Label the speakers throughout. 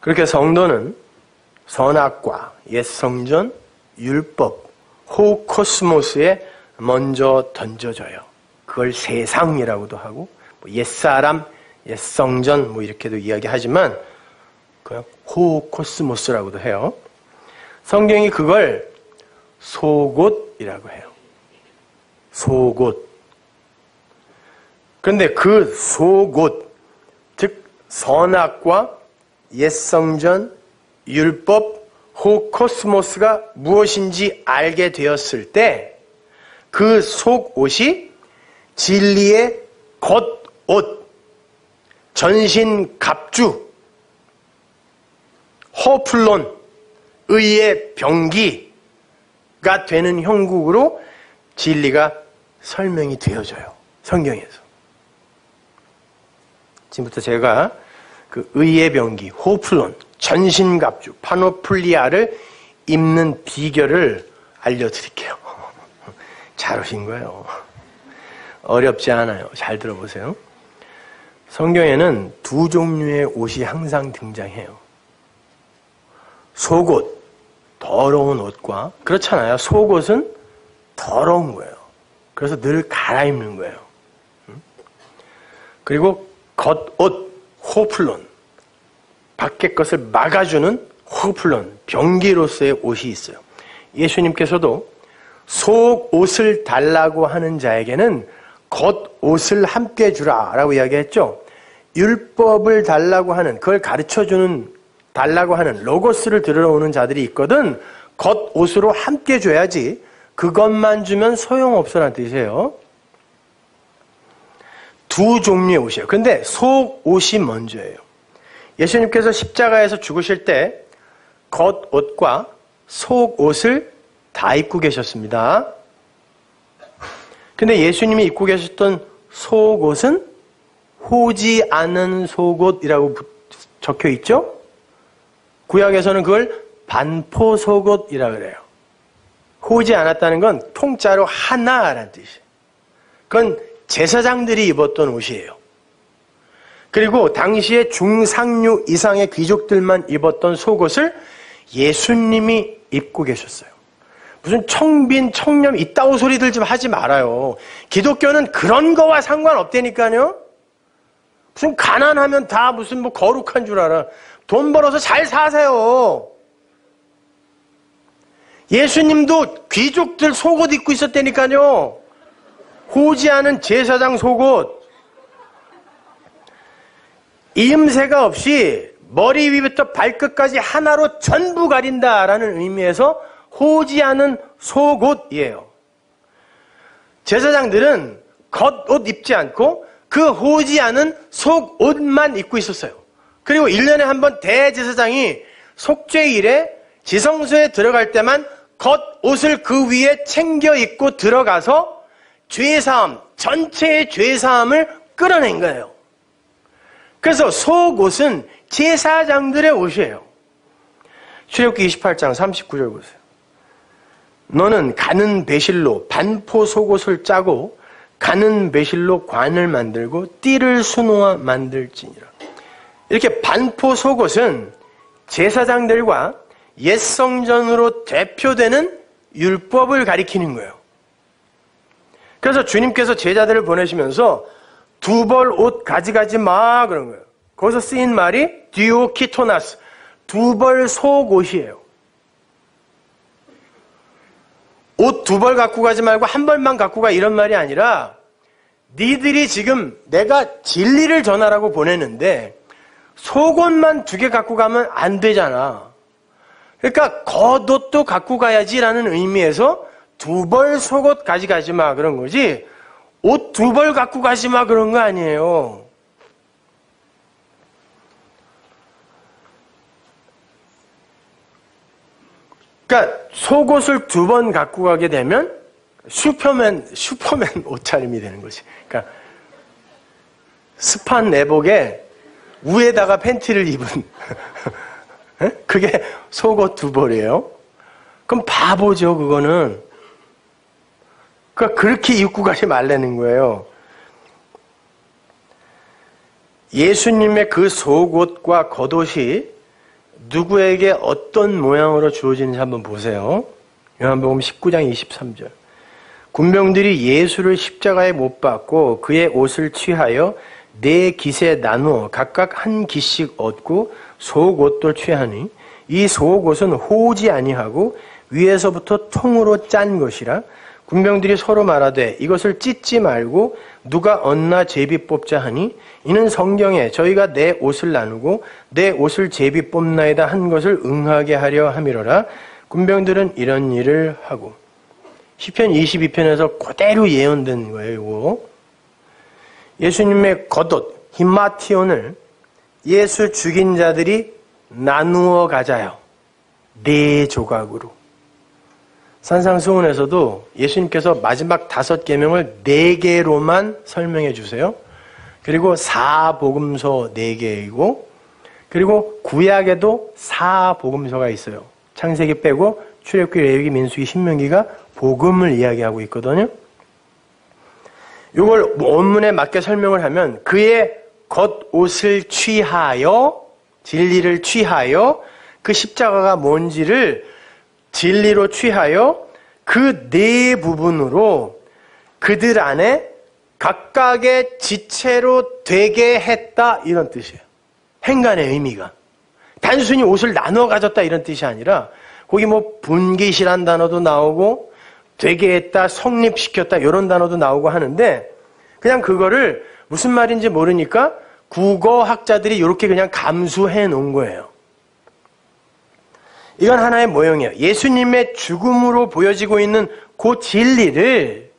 Speaker 1: 그렇게 성도는 선악과, 옛성전, 율법, 호코스모스에 먼저 던져져요. 그걸 세상이라고도 하고 옛사람, 옛성전 이렇게도 이야기하지만 그냥 호코스모스라고도 해요. 성경이 그걸 속옷이라고 해요. 속옷. 그런데 그 속옷, 즉 선악과 옛성전, 율법, 호코스모스가 무엇인지 알게 되었을 때 그 속옷이 진리의 겉옷, 전신갑주, 허플론, 의의 병기가 되는 형국으로 진리가 설명이 되어져요. 성경에서. 지금부터 제가 그 의의 병기, 호플론, 전신갑주, 파노플리아를 입는 비결을 알려드릴게요. 잘 오신 거예요. 어렵지 않아요. 잘 들어보세요. 성경에는 두 종류의 옷이 항상 등장해요. 속옷, 더러운 옷과, 그렇잖아요. 속옷은 더러운 거예요. 그래서 늘 갈아입는 거예요. 그리고 겉옷, 호플론, 밖의 것을 막아주는 호플론, 병기로서의 옷이 있어요. 예수님께서도 속옷을 달라고 하는 자에게는 겉옷을 함께 주라 라고 이야기했죠. 율법을 달라고 하는, 그걸 가르쳐주는, 달라고 하는 로고스를 들어오는 자들이 있거든 겉옷으로 함께 줘야지 그것만 주면 소용없어라는 뜻이에요. 두 종류의 옷이에요. 근데 속옷이 먼저예요. 예수님께서 십자가에서 죽으실 때 겉옷과 속옷을 다 입고 계셨습니다. 근데 예수님이 입고 계셨던 속옷은 호지 않은 속옷이라고 적혀 있죠? 구약에서는 그걸 반포 속옷이라고 그래요. 호지 않았다는 건 통짜로 하나라는 뜻이에요. 그건 제사장들이 입었던 옷이에요. 그리고 당시에 중상류 이상의 귀족들만 입었던 속옷을 예수님이 입고 계셨어요. 무슨 청빈, 청렴 이따오 소리들 좀 하지 말아요. 기독교는 그런 거와 상관없다니까요. 무슨 가난하면 다 무슨 거룩한 줄 알아. 돈 벌어서 잘 사세요. 예수님도 귀족들 속옷 입고 있었다니까요. 호지 않은 제사장 속옷. 이음새가 없이 머리 위부터 발끝까지 하나로 전부 가린다라는 의미에서 호지 않은 속옷이에요. 제사장들은 겉옷 입지 않고 그 호지 않은 속옷만 입고 있었어요. 그리고 1년에 한 번 대제사장이 속죄일에 지성소에 들어갈 때만 겉옷을 그 위에 챙겨 입고 들어가서 죄사함, 전체의 죄사함을 끌어낸 거예요. 그래서 속옷은 제사장들의 옷이에요. 출애굽기 28장 39절 보세요. 너는 가는 배실로 반포 속옷을 짜고 가는 배실로 관을 만들고 띠를 수놓아 만들지니라. 이렇게 반포 속옷은 제사장들과 옛성전으로 대표되는 율법을 가리키는 거예요. 그래서 주님께서 제자들을 보내시면서 두 벌 옷 가져가지 마 그런 거예요. 거기서 쓰인 말이 디오키토나스, 두 벌 속옷이에요. 옷 두 벌 갖고 가지 말고 한 벌만 갖고 가 이런 말이 아니라 니들이 지금 내가 진리를 전하라고 보내는데 속옷만 두 개 갖고 가면 안 되잖아. 그러니까 겉옷도 갖고 가야지라는 의미에서 두 벌 속옷 가져가지 마 그런 거지 옷 두 벌 갖고 가지 마 그런 거 아니에요. 그러니까 속옷을 두 번 갖고 가게 되면 슈퍼맨 옷차림이 되는 거지. 그러니까 습한 내복에 위에다가 팬티를 입은 그게 속옷 두 벌이에요. 그럼 바보죠 그거는. 그러니까 그렇게 입고 가지 말라는 거예요. 예수님의 그 속옷과 겉옷이 누구에게 어떤 모양으로 주어지는지 한번 보세요. 요한복음 19장 23절. 군병들이 예수를 십자가에 못 박고 그의 옷을 취하여 네 깃에 나누어 각각 한 깃씩 얻고 속옷도 취하니 이 속옷은 호지 아니하고 위에서부터 통으로 짠 것이라. 군병들이 서로 말하되 이것을 찢지 말고 누가 얻나 제비 뽑자 하니 이는 성경에 저희가 내 옷을 나누고 내 옷을 제비 뽑나이다 한 것을 응하게 하려 함이로라. 군병들은 이런 일을 하고. 시편 22편에서 그대로 예언된 거예요. 이거. 예수님의 겉옷 히마티온을 예수 죽인 자들이 나누어 가자요. 네 조각으로. 산상수훈에서도 예수님께서 마지막 5계명을 4개로만 설명해 주세요. 그리고 4복음서 4개이고 그리고 구약에도 4복음서가 있어요. 창세기 빼고 출애굽기, 레위기, 민수기, 신명기가 복음을 이야기하고 있거든요. 이걸 원문에 맞게 설명을 하면 그의 겉옷을 취하여 진리를 취하여 그 십자가가 뭔지를 진리로 취하여 그 네 부분으로 그들 안에 각각의 지체로 되게 했다 이런 뜻이에요. 행간의 의미가. 단순히 옷을 나눠 가졌다 이런 뜻이 아니라 거기 뭐 분깃이란 단어도 나오고 되게 했다, 성립시켰다 이런 단어도 나오고 하는데 그냥 그거를 무슨 말인지 모르니까 국어학자들이 이렇게 그냥 감수해 놓은 거예요. 이건 하나의 모형이에요. 예수님의 죽음으로 보여지고 있는 그 진리를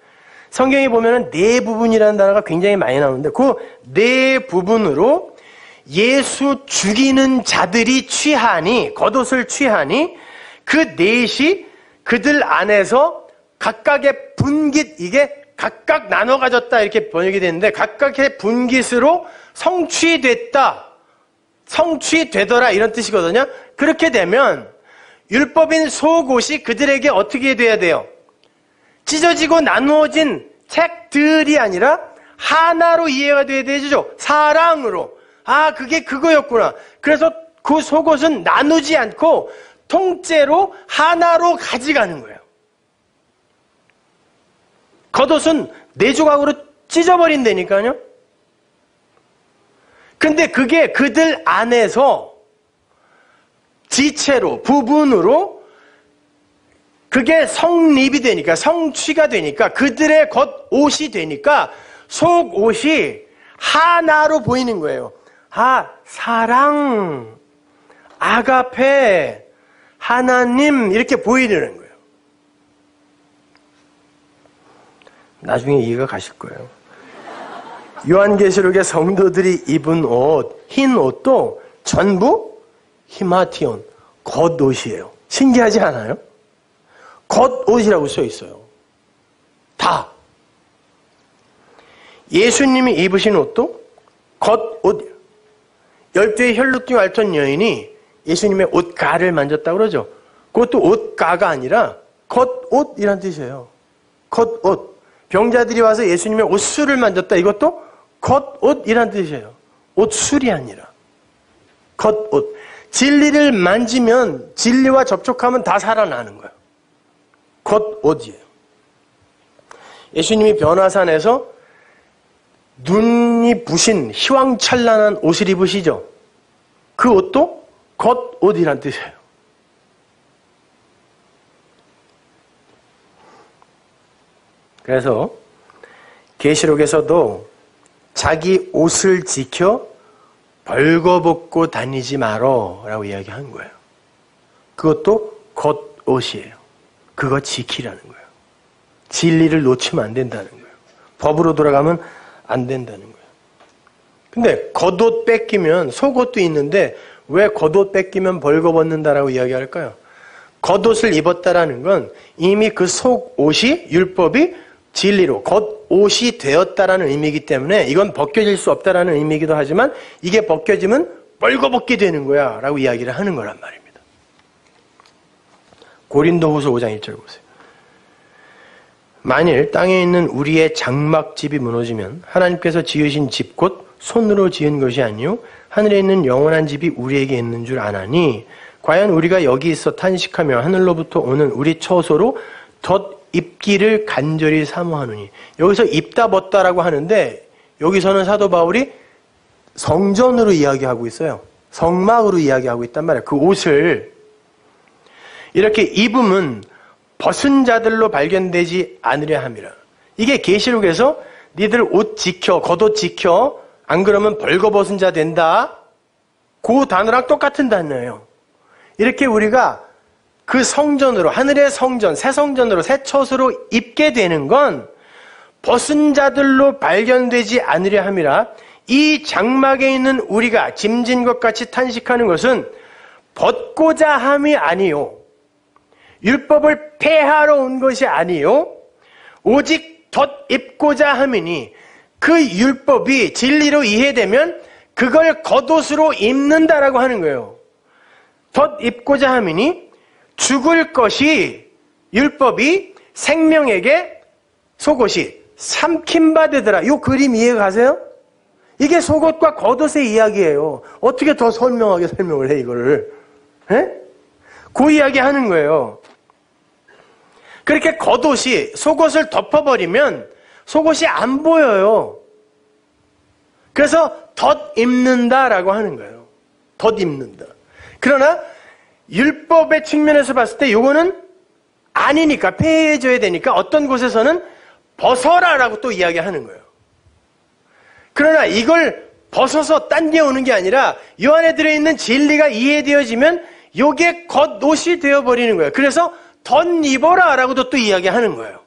Speaker 1: 성경에 보면은 네 부분이라는 단어가 굉장히 많이 나오는데 그 네 부분으로 예수 죽이는 자들이 취하니 겉옷을 취하니 그 넷이 그들 안에서 각각의 분깃 이게 각각 나눠 가졌다 이렇게 번역이 되는데 각각의 분깃으로 성취됐다. 성취되더라 이런 뜻이거든요. 그렇게 되면 율법인 속옷이 그들에게 어떻게 돼야 돼요? 찢어지고 나누어진 책들이 아니라 하나로 이해가 돼야 되죠. 사랑으로. 아, 그게 그거였구나. 그래서 그 속옷은 나누지 않고 통째로 하나로 가져가는 거예요. 겉옷은 네 조각으로 찢어버린다니까요. 근데 그게 그들 안에서 지체로, 부분으로 그게 성립이 되니까, 성취가 되니까, 그들의 겉옷이 되니까 속옷이 하나로 보이는 거예요. 아, 사랑, 아가페, 하나님 이렇게 보이려는 거예요. 나중에 이해가 가실 거예요. 요한계시록의 성도들이 입은 옷, 흰 옷도 전부 히마티온, 겉옷이에요. 신기하지 않아요? 겉옷이라고 써 있어요. 다. 예수님이 입으신 옷도 겉옷. 12의 혈루증 앓던 여인이 예수님의 옷가를 만졌다고 그러죠. 그것도 옷가가 아니라 겉옷이란 뜻이에요. 겉옷. 병자들이 와서 예수님의 옷술을 만졌다. 이것도 겉옷이란 뜻이에요. 옷술이 아니라 겉옷. 진리를 만지면 진리와 접촉하면 다 살아나는 거예요. 겉옷이에요. 예수님이 변화산에서 눈이 부신 희왕찬란한 옷을 입으시죠. 그 옷도 겉옷이란 뜻이에요. 그래서 계시록에서도 자기 옷을 지켜 벌거벗고 다니지 마라 라고 이야기한 거예요. 그것도 겉옷이에요. 그거 지키라는 거예요. 진리를 놓치면 안 된다는 거예요. 법으로 돌아가면 안 된다는 거예요. 근데 겉옷 뺏기면 속옷도 있는데 왜 겉옷 뺏기면 벌거벗는다라고 이야기할까요? 겉옷을 입었다라는 건 이미 그 속옷이 율법이 진리로 겉옷이 되었다라는 의미이기 때문에 이건 벗겨질 수 없다라는 의미이기도 하지만 이게 벗겨지면 벌거벗게 되는 거야 라고 이야기를 하는 거란 말입니다. 고린도후서 5장 1절 보세요. 만일 땅에 있는 우리의 장막집이 무너지면 하나님께서 지으신 집 곧 손으로 지은 것이 아니요 하늘에 있는 영원한 집이 우리에게 있는 줄 아나니 과연 우리가 여기 있어 탄식하며 하늘로부터 오는 우리 처소로 덧입기를 간절히 사모하노니. 여기서 입다 벗다라고 하는데 여기서는 사도 바울이 성전으로 이야기하고 있어요. 성막으로 이야기하고 있단 말이에요. 그 옷을 이렇게 입으면 벗은 자들로 발견되지 않으려 함이라. 이게 계시록에서 니들 옷 지켜, 겉옷 지켜, 안 그러면 벌거벗은 자 된다. 그 단어랑 똑같은 단어예요. 이렇게 우리가 그 성전으로, 하늘의 성전, 새 성전으로, 새 처소로 입게 되는 건 벗은 자들로 발견되지 않으려 함이라. 이 장막에 있는 우리가 짐진 것 같이 탄식하는 것은 벗고자 함이 아니요, 율법을 폐하러 온 것이 아니요, 오직 덧입고자 함이니 그 율법이 진리로 이해되면 그걸 겉옷으로 입는다라고 하는 거예요. 덧입고자 함이니 죽을 것이, 율법이 생명에게 속옷이 삼킴바 되더라. 이 그림 이해 가세요? 이게 속옷과 겉옷의 이야기예요. 어떻게 더 선명하게 설명을 해, 이거를. 에? 그 이야기 하는 거예요. 그렇게 겉옷이 속옷을 덮어버리면 속옷이 안 보여요. 그래서 덧입는다라고 하는 거예요. 덧입는다. 그러나 율법의 측면에서 봤을 때 이거는 아니니까, 폐해져야 되니까 어떤 곳에서는 벗어라라고 또 이야기하는 거예요. 그러나 이걸 벗어서 딴 데 오는 게 아니라 이 안에 들어있는 진리가 이해되어지면 이게 겉옷이 되어버리는 거예요. 그래서 덧입어라 라고도 또 이야기하는 거예요.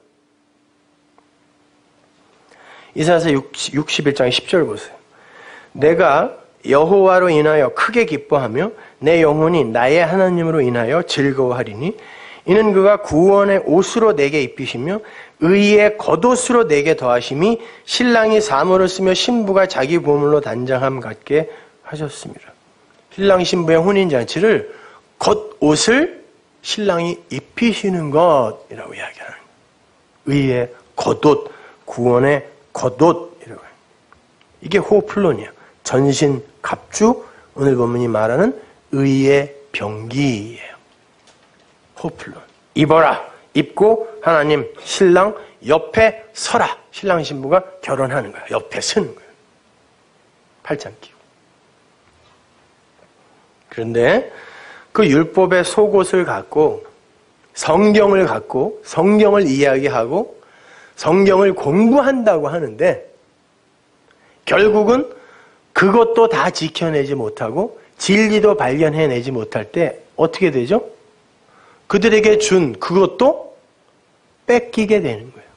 Speaker 1: 이사야서 61장 10절 보세요. 내가 여호와로 인하여 크게 기뻐하며 내 영혼이 나의 하나님으로 인하여 즐거워하리니 이는 그가 구원의 옷으로 내게 입히시며 의의 겉옷으로 내게 더하심이 신랑이 사모를 쓰며 신부가 자기 보물로 단장함 같게 하셨습니다. 신랑 신부의 혼인잔치를 겉옷을 신랑이 입히시는 것이라고 이야기하는 거예요. 의의 겉옷, 구원의 겉옷이라고 해요. 이게 호플론이야. 전신 갑주, 오늘 본문이 말하는 의의 병기예요. 호플론. 입어라. 입고 하나님 신랑 옆에 서라. 신랑 신부가 결혼하는 거야. 옆에 서는 거예요. 팔짱 끼고. 그런데 그 율법의 속옷을 갖고 성경을 갖고 성경을 이야기하고 성경을 공부한다고 하는데 결국은 그것도 다 지켜내지 못하고 진리도 발견해내지 못할 때 어떻게 되죠? 그들에게 준 그것도 뺏기게 되는 거예요.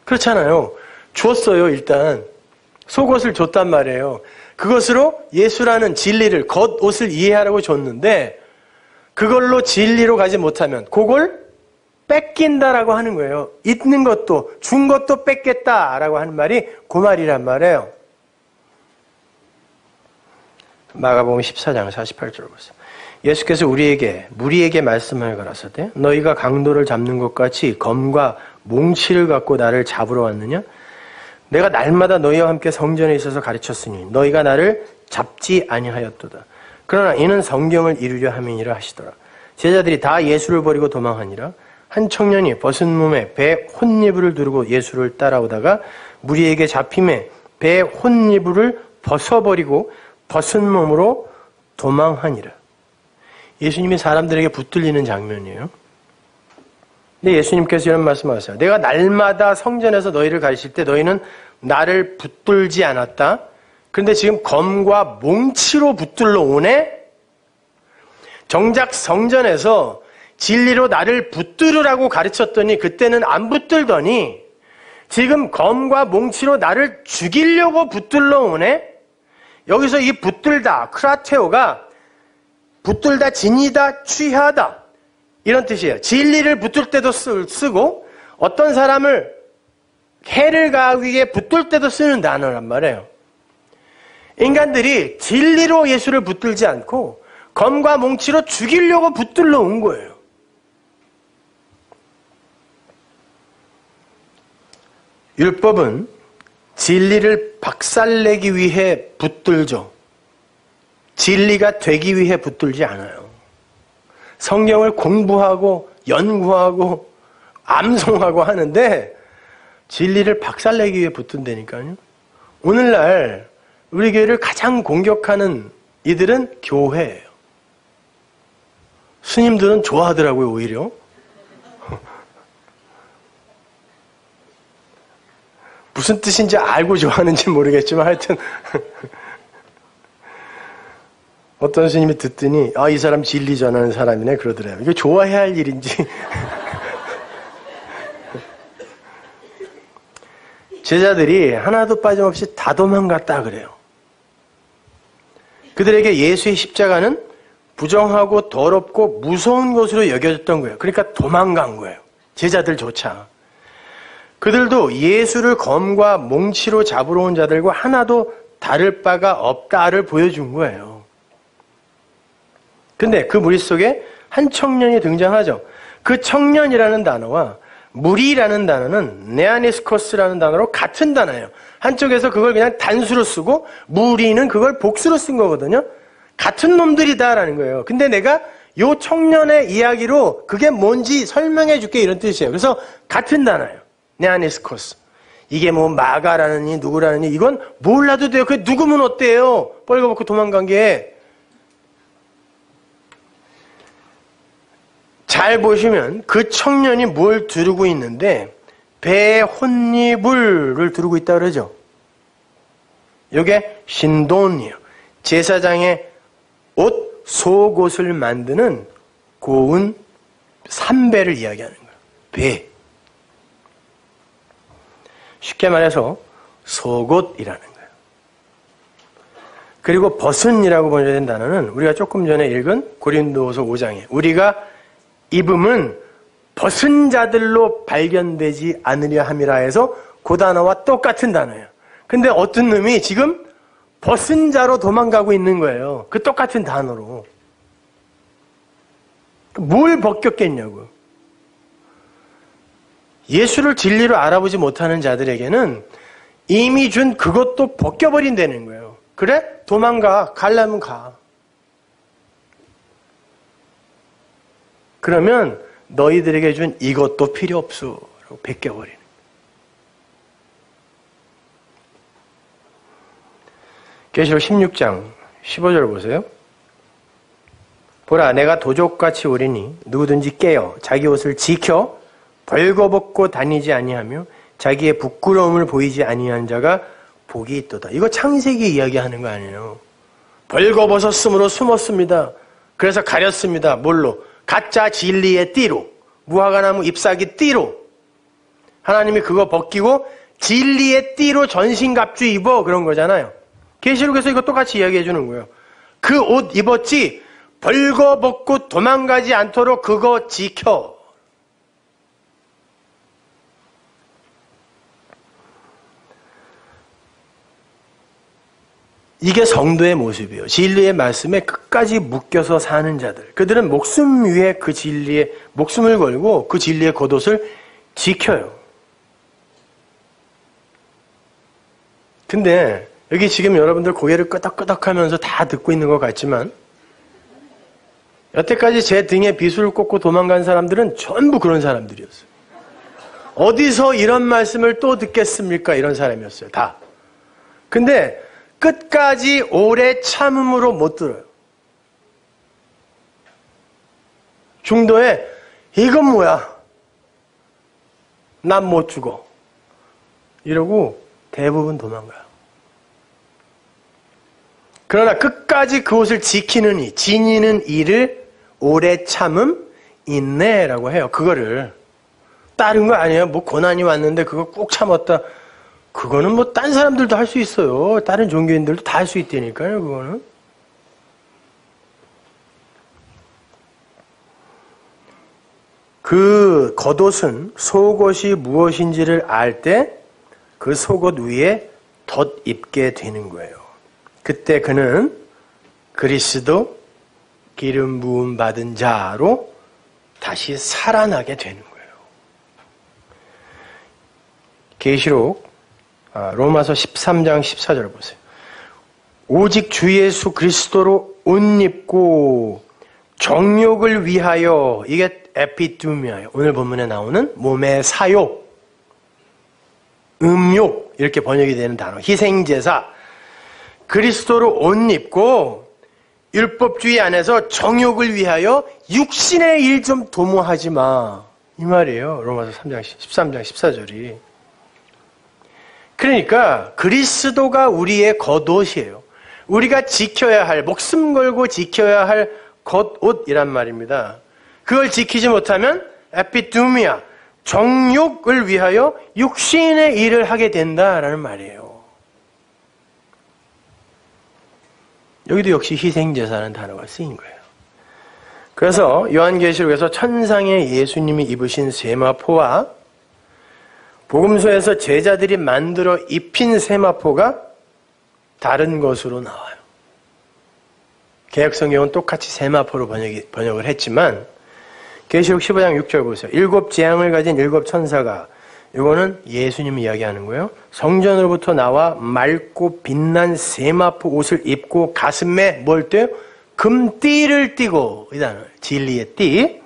Speaker 1: 그렇잖아요. 줬어요. 일단 속옷을 줬단 말이에요. 그것으로 예수라는 진리를, 겉옷을 이해하라고 줬는데 그걸로 진리로 가지 못하면 그걸 뺏긴다라고 하는 거예요. 있는 것도, 준 것도 뺏겠다라고 하는 말이 그 말이란 말이에요. 마가복음 14장 48절 보세요. 예수께서 무리에게 말씀하여 가라사대 너희가 강도를 잡는 것 같이 검과 몽치를 갖고 나를 잡으러 왔느냐? 내가 날마다 너희와 함께 성전에 있어서 가르쳤으니 너희가 나를 잡지 아니하였도다. 그러나 이는 성경을 이루려 함이니라 하시더라. 제자들이 다 예수를 버리고 도망하니라. 한 청년이 벗은 몸에 배 혼이불을 두르고 예수를 따라오다가 무리에게 잡힘에 배 혼이불을 벗어버리고 벗은 몸으로 도망하니라. 예수님이 사람들에게 붙들리는 장면이에요. 근데 예수님께서 이런 말씀하세요. 내가 날마다 성전에서 너희를 가르칠 때 너희는 나를 붙들지 않았다. 그런데 지금 검과 몽치로 붙들러 오네? 정작 성전에서 진리로 나를 붙들으라고 가르쳤더니 그때는 안 붙들더니 지금 검과 몽치로 나를 죽이려고 붙들러 오네? 여기서 이 붙들다, 크라테오가 붙들다, 지니다, 취하다 이런 뜻이에요. 진리를 붙들 때도 쓰고 어떤 사람을 해를 가하기 위해 붙들 때도 쓰는 단어란 말이에요. 인간들이 진리로 예수를 붙들지 않고 검과 몽치로 죽이려고 붙들러 온 거예요. 율법은 진리를 박살내기 위해 붙들죠. 진리가 되기 위해 붙들지 않아요. 성경을 공부하고 연구하고 암송하고 하는데 진리를 박살내기 위해 붙든다니까요. 오늘날 우리 교회를 가장 공격하는 이들은 교회예요. 스님들은 좋아하더라고요, 오히려. 무슨 뜻인지 알고 좋아하는지 모르겠지만 하여튼 어떤 스님이 듣더니 이 사람 진리 전하는 사람이네 그러더래요. 이게 좋아해야 할 일인지. 제자들이 하나도 빠짐없이 다 도망갔다 그래요. 그들에게 예수의 십자가는 부정하고 더럽고 무서운 것으로 여겨졌던 거예요. 그러니까 도망간 거예요. 제자들조차. 그들도 예수를 검과 몽치로 잡으러 온 자들과 하나도 다를 바가 없다를 보여준 거예요. 근데 그 무리 속에 한 청년이 등장하죠. 그 청년이라는 단어와 무리라는 단어는 네아니스코스라는 단어로 같은 단어예요. 한쪽에서 그걸 그냥 단수로 쓰고 무리는 그걸 복수로 쓴 거거든요. 같은 놈들이다라는 거예요. 근데 내가 요 청년의 이야기로 그게 뭔지 설명해 줄게 이런 뜻이에요. 그래서 같은 단어예요. 네아니스코스. 이게 뭐 마가라느니 누구라느니 이건 몰라도 돼요. 그게 누구면 어때요? 뻘거벗고 도망간 게. 잘 보시면 그 청년이 뭘 두르고 있는데 배 혼니불을 두르고 있다 그러죠. 이게 신돈이에요. 제사장의 옷, 속옷을 만드는 고운 삼배를 이야기하는 거예요. 배. 쉽게 말해서 속옷이라는 거예요. 그리고 벗은이라고 번역된 단어는 우리가 조금 전에 읽은 고린도후서 5장에 우리가 입음은 벗은 자들로 발견되지 않으려 함이라 해서 그 단어와 똑같은 단어예요. 근데 어떤 놈이 지금 벗은 자로 도망가고 있는 거예요. 그 똑같은 단어로. 뭘 벗겼겠냐고요. 예수를 진리로 알아보지 못하는 자들에게는 이미 준 그것도 벗겨버린다는 거예요. 그래? 도망가. 가려면 가. 그러면 너희들에게 준 이것도 필요 없어. 라고 벗겨버리는. 계시록 16장 15절 보세요. 보라 내가 도적같이 오리니 누구든지 깨어 자기 옷을 지켜 벌거벗고 다니지 아니하며 자기의 부끄러움을 보이지 아니한 자가 복이 있도다. 이거 창세기 이야기하는 거 아니에요. 벌거벗었으므로 숨었습니다. 그래서 가렸습니다. 뭘로? 가짜 진리의 띠로. 무화과나무 잎사귀 띠로. 하나님이 그거 벗기고 진리의 띠로 전신갑주 입어 그런 거잖아요. 계시록에서 이거 똑같이 이야기해 주는 거예요. 그 옷 입었지 벌거벗고 도망가지 않도록 그거 지켜. 이게 성도의 모습이에요. 진리의 말씀에 끝까지 묶여서 사는 자들. 그들은 목숨 위에 그 진리에 목숨을 걸고 그 진리의 겉옷을 지켜요. 근데 여기 지금 여러분들 고개를 끄덕끄덕 하면서 다 듣고 있는 것 같지만 여태까지 제 등에 비수를 꽂고 도망간 사람들은 전부 그런 사람들이었어요. 어디서 이런 말씀을 또 듣겠습니까? 이런 사람이었어요. 다. 근데 끝까지 오래 참음으로 못 들어요. 중도에 이건 뭐야? 난 못 죽어. 이러고 대부분 도망가요. 그러나 끝까지 그것을 지키는 이, 지니는 이를 오래 참음, 인내라고 해요. 그거를. 다른 거 아니에요. 뭐 고난이 왔는데 그거 꼭 참았다. 그거는 뭐 딴 사람들도 할 수 있어요. 다른 종교인들도 다 할 수 있다니까요. 그거는. 그 겉옷은 속옷이 무엇인지를 알 때 그 속옷 위에 덧 입게 되는 거예요. 그때 그는 그리스도 기름 부음 받은 자로 다시 살아나게 되는 거예요. 계시록 로마서 13장 14절 보세요. 오직 주 예수 그리스도로 옷 입고 정욕을 위하여, 이게 에피두미아예요. 오늘 본문에 나오는 몸의 사욕, 음욕, 이렇게 번역이 되는 단어, 희생제사. 그리스도로 옷 입고 율법주의 안에서 정욕을 위하여 육신의 일 좀 도모하지 마, 이 말이에요. 로마서 13장 14절이. 그러니까 그리스도가 우리의 겉옷이에요. 우리가 지켜야 할, 목숨 걸고 지켜야 할 겉옷이란 말입니다. 그걸 지키지 못하면 에피두미아, 정욕을 위하여 육신의 일을 하게 된다라는 말이에요. 여기도 역시 희생제사라는 단어가 쓰인 거예요. 그래서 요한계시록에서 천상의 예수님이 입으신 세마포와 복음서에서 제자들이 만들어 입힌 세마포가 다른 것으로 나와요. 개역성경은 똑같이 세마포로 번역을 했지만 계시록 15장 6절 보세요. 7 재앙을 가진 7 천사가, 이거는 예수님이 이야기하는 거예요. 성전으로부터 나와 맑고 빛난 세마포 옷을 입고 가슴에 뭘 떼요? 금띠를 띠고, 이 단어, 진리의 띠.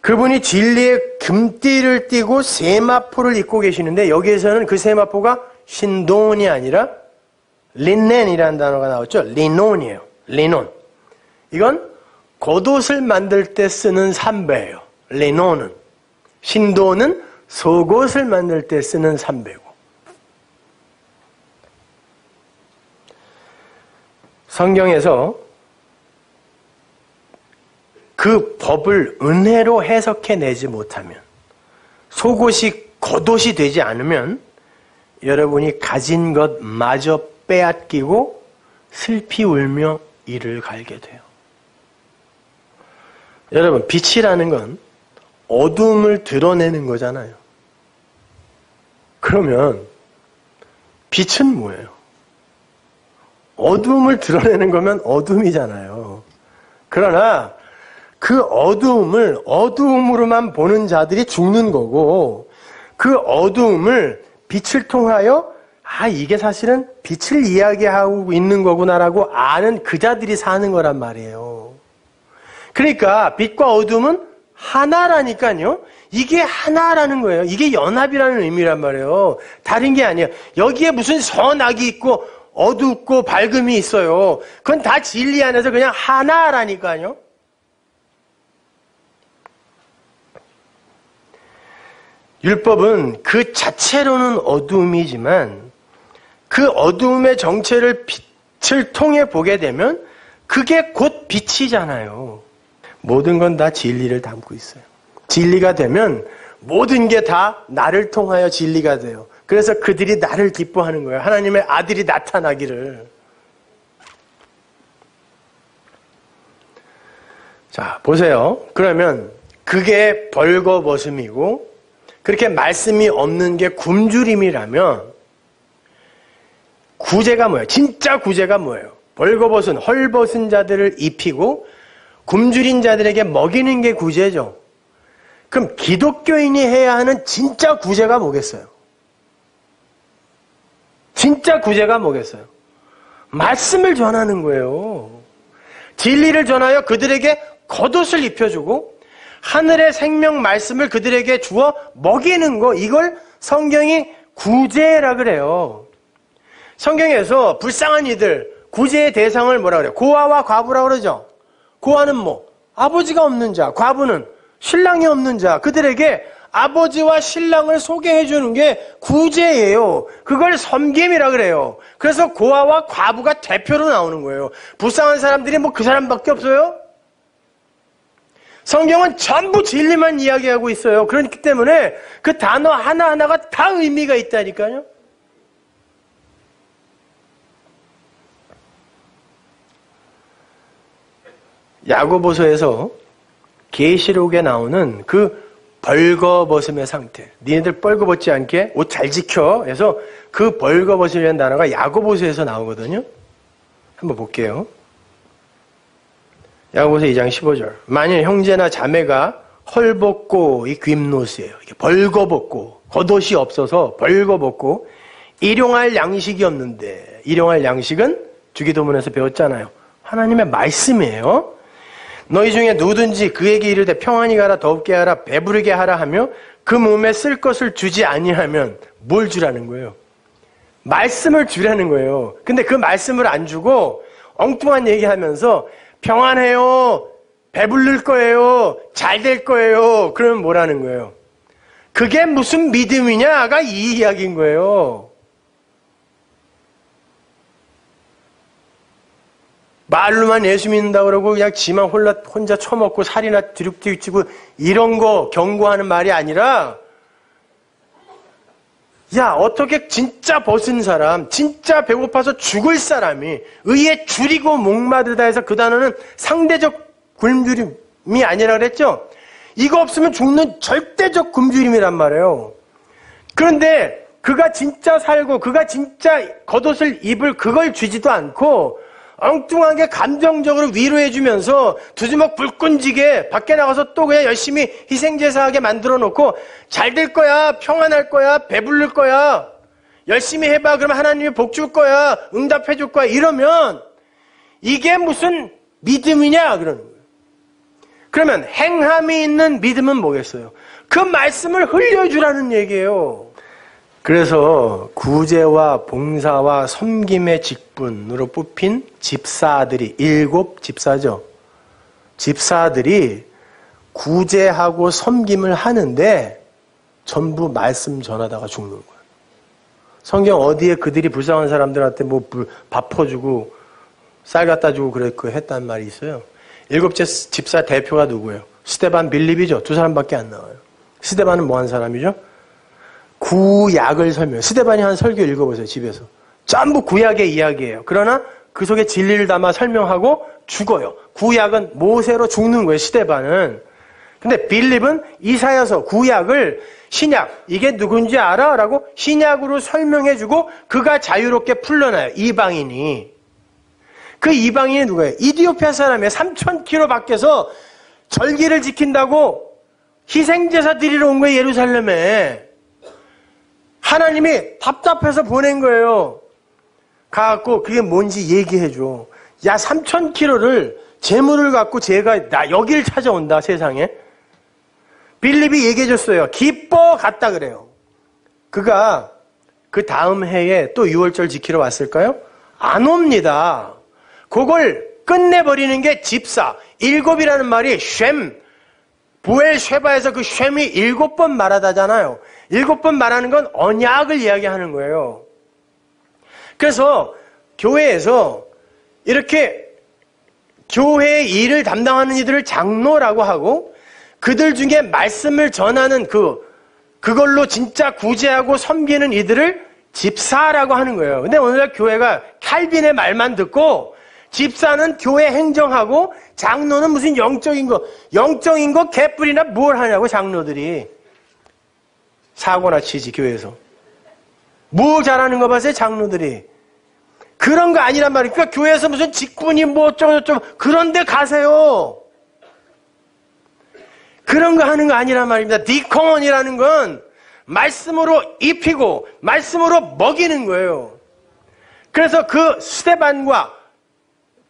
Speaker 1: 그분이 진리의 금띠를 띠고 세마포를 입고 계시는데, 여기에서는 그 세마포가 신돈이 아니라 린넨이라는 단어가 나왔죠. 리논이에요. 리논. 이건 겉옷을 만들 때 쓰는 삼배예요. 리논은. 신돈은 속옷을 만들 때 쓰는 삼배고. 성경에서 그 법을 은혜로 해석해내지 못하면, 속옷이 겉옷이 되지 않으면 여러분이 가진 것마저 빼앗기고 슬피 울며 이를 갈게 돼요. 여러분, 빛이라는 건 어둠을 드러내는 거잖아요. 그러면 빛은 뭐예요? 어둠을 드러내는 거면 어둠이잖아요. 그러나 그 어두움을 어두움으로만 보는 자들이 죽는 거고, 그 어두움을 빛을 통하여 이게 사실은 빛을 이야기하고 있는 거구나라고 아는 그 자들이 사는 거란 말이에요. 그러니까 빛과 어둠은 하나라니까요. 이게 하나라는 거예요. 이게 연합이라는 의미란 말이에요. 다른 게 아니에요. 여기에 무슨 선악이 있고 어둡고 밝음이 있어요. 그건 다 진리 안에서 그냥 하나라니까요. 율법은 그 자체로는 어두움이지만 그 어두움의 정체를 빛을 통해 보게 되면 그게 곧 빛이잖아요. 모든 건 다 진리를 담고 있어요. 진리가 되면 모든 게 다 나를 통하여 진리가 돼요. 그래서 그들이 나를 기뻐하는 거예요. 하나님의 아들이 나타나기를. 자, 보세요. 그러면 그게 벌거벗음이고 그렇게 말씀이 없는 게 굶주림이라면 구제가 뭐예요? 진짜 구제가 뭐예요? 벌거벗은 헐벗은 자들을 입히고 굶주린 자들에게 먹이는 게 구제죠. 그럼 기독교인이 해야 하는 진짜 구제가 뭐겠어요? 진짜 구제가 뭐겠어요? 말씀을 전하는 거예요. 진리를 전하여 그들에게 겉옷을 입혀주고 하늘의 생명 말씀을 그들에게 주어 먹이는 거, 이걸 성경이 구제라 그래요. 성경에서 불쌍한 이들, 구제의 대상을 뭐라 그래요? 고아와 과부라 그러죠. 고아는 뭐? 아버지가 없는 자, 과부는 신랑이 없는 자, 그들에게 아버지와 신랑을 소개해 주는 게 구제예요. 그걸 섬김이라 그래요. 그래서 고아와 과부가 대표로 나오는 거예요. 불쌍한 사람들이 뭐 그 사람밖에 없어요? 성경은 전부 진리만 이야기하고 있어요. 그렇기 때문에 그 단어 하나하나가 다 의미가 있다니까요. 야고보서에서 계시록에 나오는 그 벌거벗음의 상태, 니네들 벌거벗지 않게 옷 잘 지켜 해서 그 벌거벗음이라는 단어가 야고보서에서 나오거든요. 한번 볼게요. 야고보서 2장 15절. 만일 형제나 자매가 헐벗고 이 굼노스예요. 이게 벌거벗고 겉옷이 없어서 벌거벗고 일용할 양식이 없는데, 일용할 양식은 주기도문에서 배웠잖아요. 하나님의 말씀이에요. 너희 중에 누구든지 그에게 이르되 평안히 가라, 더웁게 하라, 배부르게 하라 하며 그 몸에 쓸 것을 주지 아니하면 뭘 주라는 거예요? 말씀을 주라는 거예요. 근데 그 말씀을 안 주고 엉뚱한 얘기하면서 평안해요, 배부를 거예요, 잘 될 거예요, 그러면 뭐라는 거예요? 그게 무슨 믿음이냐가 이 이야기인 거예요. 말로만 예수 믿는다 그러고 그냥 지만 혼자 처먹고 살이나 뒤룩뒤룩 찌고 이런 거 경고하는 말이 아니라, 야, 어떻게 진짜 벗은 사람, 진짜 배고파서 죽을 사람이 의에 줄이고 목마르다 해서 그 단어는 상대적 굶주림이 아니라 그랬죠? 이거 없으면 죽는 절대적 굶주림이란 말이에요. 그런데 그가 진짜 살고 그가 진짜 겉옷을 입을 그걸 주지도 않고 엉뚱하게 감정적으로 위로해주면서 두 주먹 불끈지게 밖에 나가서 또 그냥 열심히 희생제사하게 만들어 놓고 잘 될 거야, 평안할 거야, 배부를 거야, 열심히 해봐, 그러면 하나님이 복 줄 거야, 응답해 줄 거야, 이러면 이게 무슨 믿음이냐 그러는 거예요. 그러면 행함이 있는 믿음은 뭐겠어요? 그 말씀을 흘려주라는 얘기예요. 그래서 구제와 봉사와 섬김의 직분으로 뽑힌 집사들이, 7 집사죠. 집사들이 구제하고 섬김을 하는데 전부 말씀 전하다가 죽는 거예요. 성경 어디에 그들이 불쌍한 사람들한테 뭐 밥 퍼주고 쌀 갖다 주고 그랬고 했단 말이 있어요. 7째 집사 대표가 누구예요? 스데반, 빌립이죠. 2 사람밖에 안 나와요. 스데반은 뭐 한 사람이죠? 구약을 설명해요. 스데반이 한 설교 읽어보세요, 집에서. 전부 구약의 이야기예요. 그러나 그 속에 진리를 담아 설명하고 죽어요. 구약은 모세로 죽는 거예요, 스데반은. 근데 빌립은 이사야서, 구약을 신약, 이게 누군지 알아? 라고 신약으로 설명해주고 그가 자유롭게 풀려나요, 이방인이. 그 이방인이 누구예요? 이디오피아 사람이에요. 3,000km 밖에서 절기를 지킨다고 희생제사 드리러 온 거예요, 예루살렘에. 하나님이 답답해서 보낸 거예요. 가갖고 그게 뭔지 얘기해줘. 야, 3,000km를 재물을 갖고 제가 나 여기를 찾아온다, 세상에. 빌립이 얘기해줬어요. 기뻐 갔다 그래요. 그가 그 다음 해에 또 6월절 지키러 왔을까요? 안 옵니다. 그걸 끝내버리는 게 집사. 7이라는 말이 쉔, 부엘 쉐바에서 그 쉔이 7번 말하다잖아요. 7번 말하는 건 언약을 이야기하는 거예요. 그래서 교회에서 이렇게 교회의 일을 담당하는 이들을 장로라고 하고 그들 중에 말씀을 전하는 그걸로 진짜 구제하고 섬기는 이들을 집사라고 하는 거예요. 근데 오늘날 교회가 칼빈의 말만 듣고 집사는 교회 행정하고 장로는 무슨 영적인 거 개뿔이나 뭘 하냐고 장로들이. 사고나 치지, 교회에서. 뭐 잘하는 거 봤어요, 장로들이. 그런 거 아니란 말이에요. 그러니까 교회에서 무슨 직분이 뭐 어쩌고저쩌고 그런 데 가세요. 그런 거 하는 거 아니란 말입니다. 디콘이라는 건 말씀으로 입히고 말씀으로 먹이는 거예요. 그래서 그 스데반과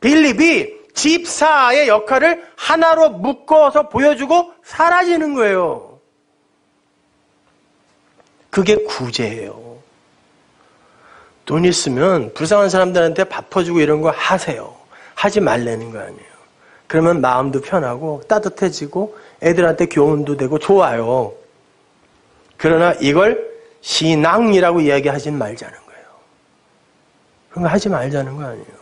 Speaker 1: 빌립이 집사의 역할을 하나로 묶어서 보여주고 사라지는 거예요. 그게 구제예요. 돈 있으면 불쌍한 사람들한테 밥 퍼주고 이런 거 하세요. 하지 말라는 거 아니에요. 그러면 마음도 편하고 따뜻해지고 애들한테 교훈도 되고 좋아요. 그러나 이걸 신앙이라고 이야기하진 말자는 거예요. 그런 거 하지 말자는 거 아니에요.